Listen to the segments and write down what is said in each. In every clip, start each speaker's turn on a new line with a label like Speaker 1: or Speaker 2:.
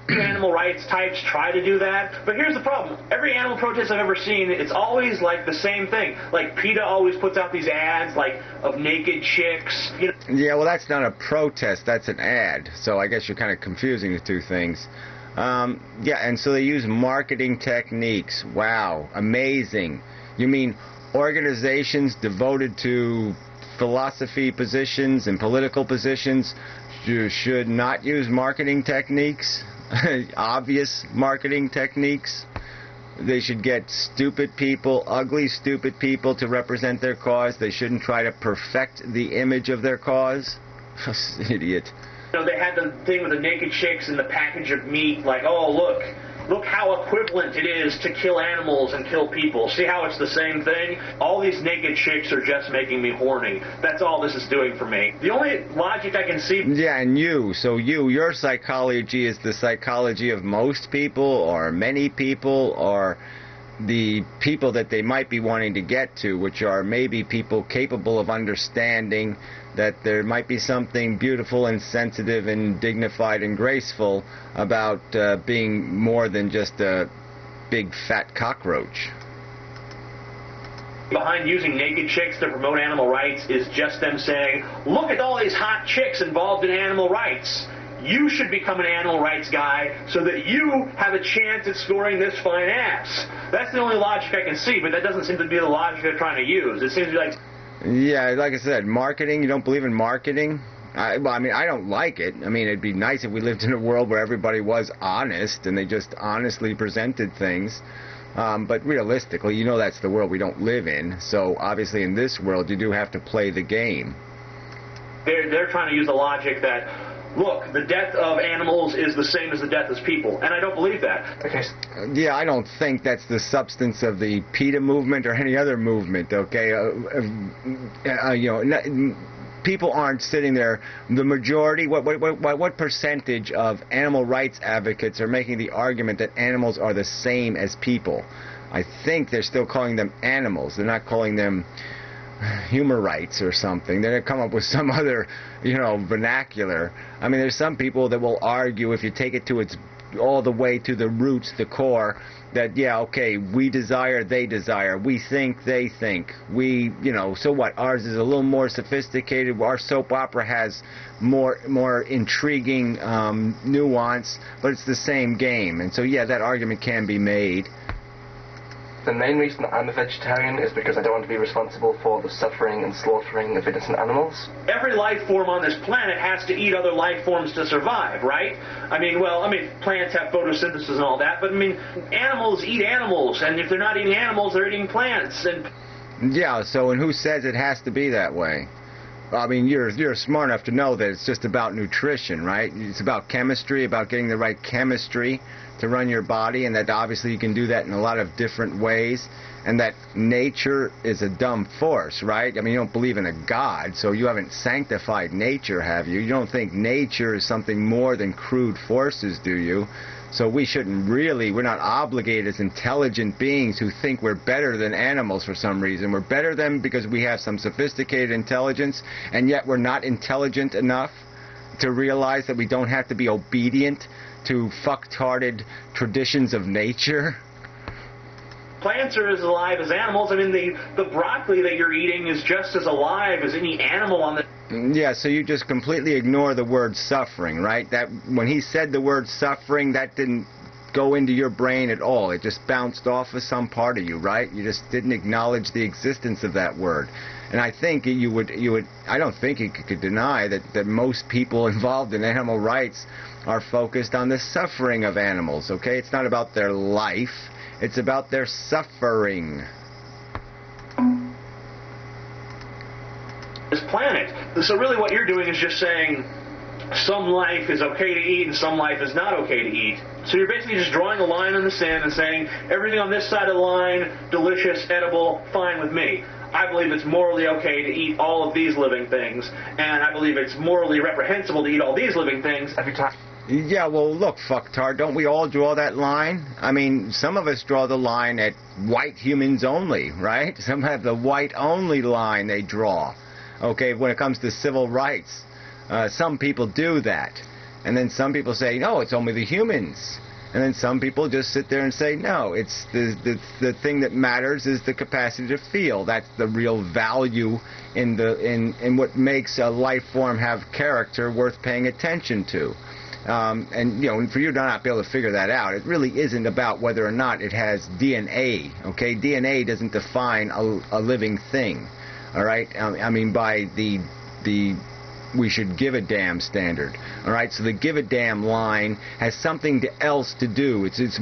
Speaker 1: Animal rights types try to do that, but here's the problem. Every animal protest I've ever seen, it's always like the same thing. Like PETA always puts out these ads like of naked chicks. You know?
Speaker 2: Yeah, well, that's not a protest, that's an ad. So I guess you're kind of confusing the two things. Yeah, and so they use marketing techniques. Wow, amazing. You mean organizations devoted to philosophy positions and political positions should not use marketing techniques? Obvious marketing techniques? They should get stupid people, ugly stupid people to represent their cause. They shouldn't try to perfect the image of their cause? Idiot.
Speaker 1: You know, they had the thing with the naked chicks and the package of meat, like, oh, look how equivalent it is to kill animals and kill people. See how it's the same thing? All these naked chicks are just making me horny. That's all this is doing for me. The only logic I can see...
Speaker 2: Yeah, and your psychology is the psychology of most people, or many people, or the people that they might be wanting to get to, which are maybe people capable of understanding that there might be something beautiful and sensitive and dignified and graceful about being more than just a big fat cockroach.
Speaker 1: Behind using naked chicks to promote animal rights is just them saying, look at all these hot chicks involved in animal rights. You should become an animal rights guy so that you have a chance at scoring this fine ass. That's the only logic I can see, but that doesn't seem to be the logic they're trying to use. It seems to be like...
Speaker 2: Yeah, like I said, marketing. You don't believe in marketing? Well, I mean, I don't like it. I mean, it'd be nice if we lived in a world where everybody was honest and they just honestly presented things. But realistically, you know that's the world we don't live in. So obviously in this world, you do have to play the game.
Speaker 1: They're trying to use the logic that, look, the death of animals is the same as the death of people, and I don't believe that. Okay.
Speaker 2: Yeah, I don't think that's the substance of the PETA movement or any other movement, okay? You know, people aren't sitting there. The majority, what percentage of animal rights advocates are making the argument that animals are the same as people? I think they're still calling them animals. They're not calling them human rights or something. They're going to come up with some other, you know, vernacular. I mean, there's some people that will argue, if you take it to its all the way to the roots, the core, that, yeah, okay, we desire, they desire, we think, they think, we, you know, so what? Ours is a little more sophisticated. Our soap opera has more intriguing nuance, but it's the same game. And so, yeah, that argument can be made.
Speaker 3: The main reason that I'm a vegetarian is because I don't want to be responsible for the suffering and slaughtering of innocent animals.
Speaker 1: Every life form on this planet has to eat other life forms to survive, right? I mean, plants have photosynthesis and all that, but I mean, animals eat animals, and if they're not eating animals, they're eating plants. And
Speaker 2: yeah, so and who says it has to be that way? I mean, you're smart enough to know that it's just about nutrition, right? It's about chemistry, about getting the right chemistry to run your body, and that obviously you can do that in a lot of different ways, and that nature is a dumb force, right? I mean, you don't believe in a God, so you haven't sanctified nature, have you? You don't think nature is something more than crude forces, do you? So we shouldn't really, we're not obligated as intelligent beings who think we're better than animals for some reason. We're better than because we have some sophisticated intelligence, and yet we're not intelligent enough to realize that we don't have to be obedient to fucktarded traditions of nature.
Speaker 1: Plants are as alive as animals. I mean, the broccoli that you're eating is just as alive as any animal on the...
Speaker 2: Yeah, so you just completely ignore the word suffering, right? That when he said the word suffering, that didn't go into your brain at all. It just bounced off of some part of you, right? You just didn't acknowledge the existence of that word. And I think you would I don't think you could deny that most people involved in animal rights are focused on the suffering of animals, okay? It's not about their life, it's about their suffering.
Speaker 1: This planet. So really what you're doing is just saying some life is okay to eat and some life is not okay to eat. So you're basically just drawing a line in the sand and saying everything on this side of the line, delicious, edible, fine with me. I believe it's morally okay to eat all of these living things, and I believe it's morally reprehensible to eat all these living things.
Speaker 3: Every time.
Speaker 2: Yeah, well, look, fucktard, don't we all draw that line? I mean, some of us draw the line at white humans only, right? Some have the white-only line they draw. Okay, when it comes to civil rights, some people do that. And then some people say, no, it's only the humans. And then some people just sit there and say, no, it's the thing that matters is the capacity to feel. That's the real value in what makes a life form have character worth paying attention to. And, you know, for you to not be able to figure that out, it really isn't about whether or not it has DNA, okay? DNA doesn't define a living thing, all right? I mean, by the we should give a damn standard, all right? So the give a damn line has something else to do. It's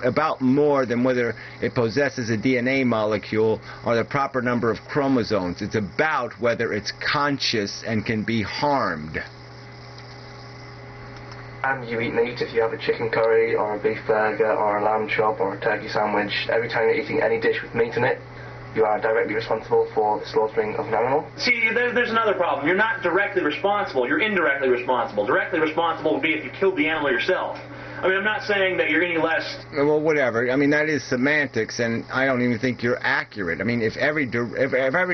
Speaker 2: about more than whether it possesses a DNA molecule or the proper number of chromosomes. It's about whether it's conscious and can be harmed.
Speaker 3: And you eat meat, if you have a chicken curry or a beef burger or a lamb chop or a turkey sandwich, every time you're eating any dish with meat in it, you are directly responsible for the slaughtering of an animal.
Speaker 1: See, there's another problem. You're not directly responsible. You're indirectly responsible. Directly responsible would be if you killed the animal yourself. I mean, I'm not saying that you're any less...
Speaker 2: Well, whatever. I mean, that is semantics, and I don't even think you're accurate. I mean, if every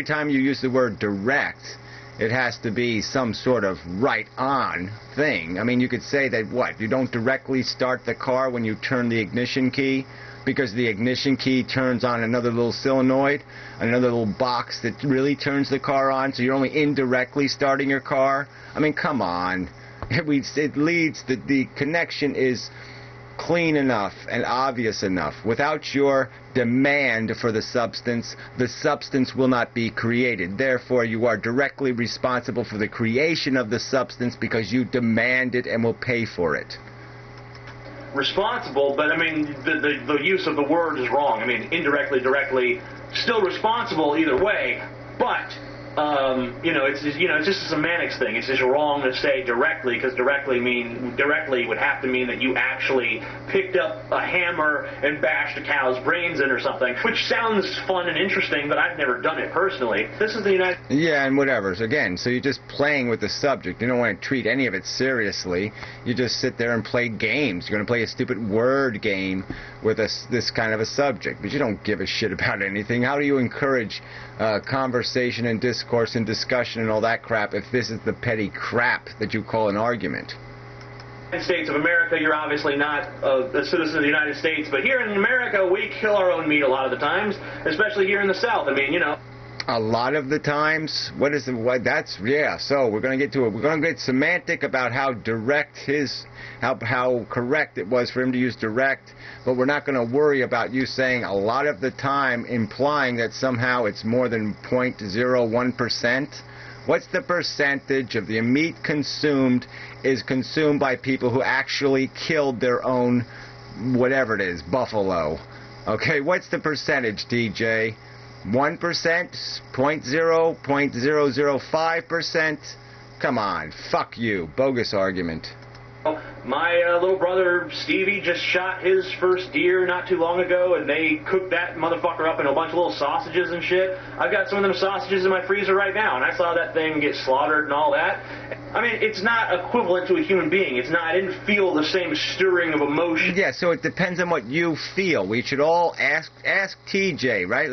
Speaker 2: time you use the word direct, it has to be some sort of right-on thing. I mean, you could say that, what, you don't directly start the car when you turn the ignition key, because the ignition key turns on another little solenoid, another little box that really turns the car on, so you're only indirectly starting your car. I mean, come on. The connection is clean enough and obvious enough. Without your demand for the substance will not be created. Therefore, you are directly responsible for the creation of the substance because you demand it and will pay for it.
Speaker 1: Responsible, but I mean, the use of the word is wrong. I mean, indirectly, directly, still responsible either way, but it's just a semantics thing. It's just wrong to say directly, because directly would have to mean that you actually picked up a hammer and bashed a cow's brains in or something, which sounds fun and interesting, but I've never done it personally. This is the United...
Speaker 2: Yeah, and whatever. So again, so you're just playing with the subject. You don't want to treat any of it seriously. You just sit there and play games. You're going to play a stupid word game with this kind of a subject, but you don't give a shit about anything. How do you encourage conversation and discourse and discussion and all that crap if this is the petty crap that you call an argument?
Speaker 1: United States of America, you're obviously not a citizen of the United States, but here in America, we kill our own meat a lot of the times, especially here in the South. I mean, you know.
Speaker 2: A lot of the times? So we're going to get semantic about how direct how correct it was for him to use direct, but we're not going to worry about you saying a lot of the time, implying that somehow it's more than 0.01%. What's the percentage of the meat consumed is consumed by people who actually killed their own, whatever it is, buffalo? Okay, what's the percentage, DJ? 1%? 0.0? 0.005%? Come on, fuck you. Bogus argument.
Speaker 1: My little brother Stevie just shot his first deer not too long ago, and they cooked that motherfucker up in a bunch of little sausages and shit. I've got some of them sausages in my freezer right now, and I saw that thing get slaughtered and all that. I mean, it's not equivalent to a human being. It's not. I didn't feel the same stirring of emotion.
Speaker 2: Yeah, so it depends on what you feel. We should all ask TJ, right?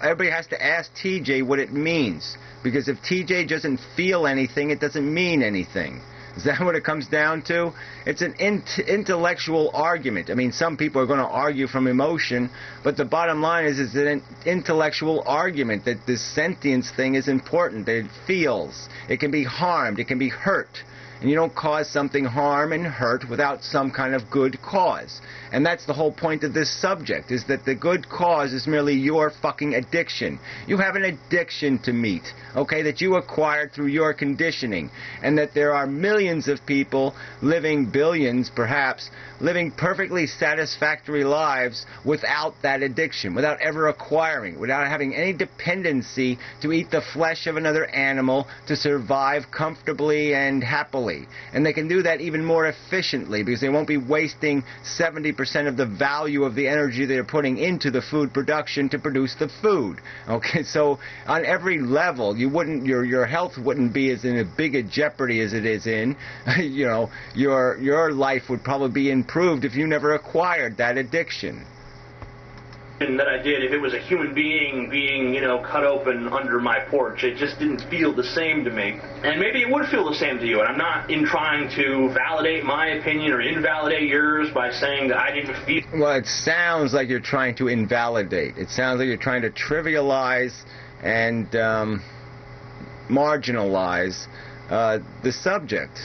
Speaker 2: Everybody has to ask TJ what it means, because if TJ doesn't feel anything, it doesn't mean anything. Is that what it comes down to? It's an intellectual argument. I mean, some people are going to argue from emotion, but the bottom line is it's an intellectual argument that this sentience thing is important, that it feels. It can be harmed. It can be hurt. And you don't cause something harm and hurt without some kind of good cause. And that's the whole point of this subject, is that the good cause is merely your fucking addiction. You have an addiction to meat, okay, that you acquired through your conditioning. And that there are millions of people living, billions perhaps, living perfectly satisfactory lives without that addiction, without ever acquiring, without having any dependency to eat the flesh of another animal to survive comfortably and happily. And they can do that even more efficiently because they won't be wasting 70% of the value of the energy they're putting into the food production to produce the food. Okay, so on every level, your health wouldn't be as in a big a jeopardy as it is in. You know, your life would probably be improved if you never acquired that addiction.
Speaker 1: that I did if it was a human being being, cut open under my porch. It just didn't feel the same to me. And maybe it would feel the same to you, and I'm not in trying to validate my opinion or invalidate yours by saying that I didn't feel...
Speaker 2: Well, it sounds like you're trying to invalidate. It sounds like you're trying to trivialize and marginalize the subject.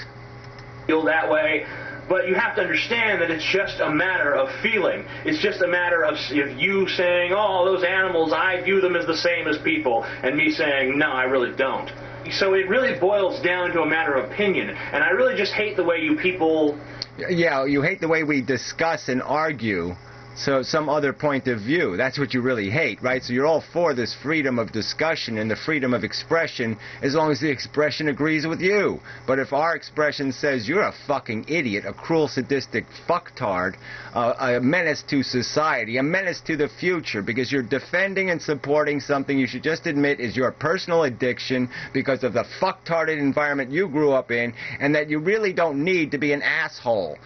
Speaker 1: Feel that way. But you have to understand that it's just a matter of feeling. It's just a matter of you saying, oh, those animals, I view them as the same as people, and me saying, no, I really don't. So it really boils down to a matter of opinion. And I really just hate the way you people...
Speaker 2: Yeah, you hate the way we discuss and argue. So some other point of view. That's what you really hate, right? So you're all for this freedom of discussion and the freedom of expression as long as the expression agrees with you. But if our expression says you're a fucking idiot, a cruel, sadistic fucktard, a menace to society, a menace to the future, because you're defending and supporting something you should just admit is your personal addiction because of the fucktarded environment you grew up in, and that you really don't need to be an asshole.